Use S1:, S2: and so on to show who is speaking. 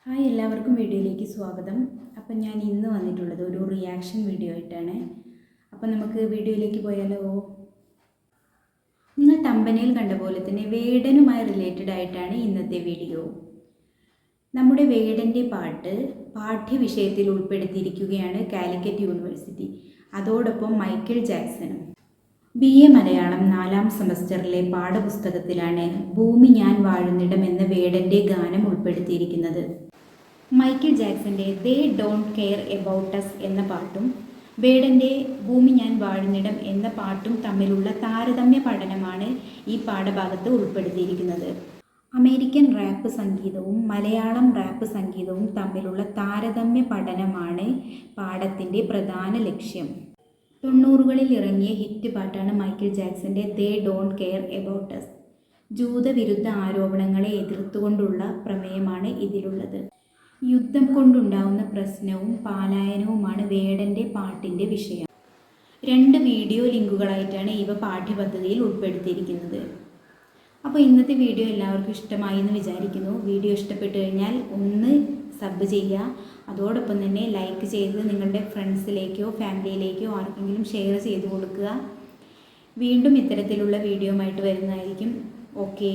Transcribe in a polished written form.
S1: Hi, എല്ലാവർക്കും വീഡിയോയിലേക്ക് സ്വാഗതം. അപ്പം ഞാൻ ഇന്ന് വന്നിട്ടുള്ളത് ഒരു റിയാക്ഷൻ വീഡിയോ ആയിട്ടാണ്. അപ്പം നമുക്ക് വീഡിയോയിലേക്ക് പോയാലോ? നിങ്ങൾ തമ്പനയിൽ കണ്ട പോലെ തന്നെ വേടനുമായി റിലേറ്റഡ് ആയിട്ടാണ് ഇന്നത്തെ വീഡിയോ. നമ്മുടെ വേടൻ്റെ പാട്ട് പാഠ്യവിഷയത്തിൽ ഉൾപ്പെടുത്തിയിരിക്കുകയാണ് കാലിക്കറ്റ് യൂണിവേഴ്സിറ്റി. അതോടൊപ്പം മൈക്കിൾ ജാക്സണും. BA മലയാളം 4ാം സെമസ്റ്ററിലെ പാഠപുസ്തകത്തിലാണ് ഭൂമി ഞാൻ വാഴുന്നിടം എന്ന വേടൻ്റെ ഗാനം ഉൾപ്പെടുത്തിയിരിക്കുന്നത്. മൈക്കിൾ ജാക്സൻ്റെ they don't care about us എന്ന പാട്ടും വേടൻ്റെ ഭൂമി ഞാൻ വാഴുന്നിടം എന്ന പാട്ടും തമ്മിലുള്ള താരതമ്യ പഠനമാണ് ഈ പാഠഭാഗത്ത് ഉൾപ്പെടുത്തിയിരിക്കുന്നത്. അമേരിക്കൻ റാപ്പ് സംഗീതവും മലയാളം റാപ്പ് സംഗീതവും തമ്മിലുള്ള താരതമ്യ പഠനമാണ് പാഠത്തിൻ്റെ പ്രധാന ലക്ഷ്യം. 90കളിൽ ഇറങ്ങിയ ഹിറ്റ് പാട്ടാണ് മൈക്കിൾ ജാക്സൻ്റെ they don't care about us. ജൂതവിരുദ്ധ ആരോപണങ്ങളെ എതിർത്തുകൊണ്ടുള്ള പ്രമേയമാണ് ഇതിലുള്ളത്. യുദ്ധം കൊണ്ടുണ്ടാവുന്ന പ്രശ്നവും പലായനവുമാണ് വേടൻ്റെ പാട്ടിൻ്റെ വിഷയം. 2 വീഡിയോ ലിങ്കുകളായിട്ടാണ് ഇവ പാഠ്യപദ്ധതിയിൽ ഉൾപ്പെടുത്തിയിരിക്കുന്നത്. അപ്പോൾ ഇന്നത്തെ വീഡിയോ എല്ലാവർക്കും ഇഷ്ടമായി എന്ന് വിചാരിക്കുന്നു. വീഡിയോ ഇഷ്ടപ്പെട്ടു കഴിഞ്ഞാൽ ഒന്ന് സബ് ചെയ്യുക. അതോടൊപ്പം തന്നെ ലൈക്ക് ചെയ്ത് നിങ്ങളുടെ ഫ്രണ്ട്സിലേക്കോ ഫാമിലിയിലേക്കോ ആർക്കെങ്കിലും ഷെയർ ചെയ്ത് കൊടുക്കുക. വീണ്ടും ഇത്തരത്തിലുള്ള വീഡിയോ ആയിട്ട് വരുന്നതായിരിക്കും. ഓക്കേ.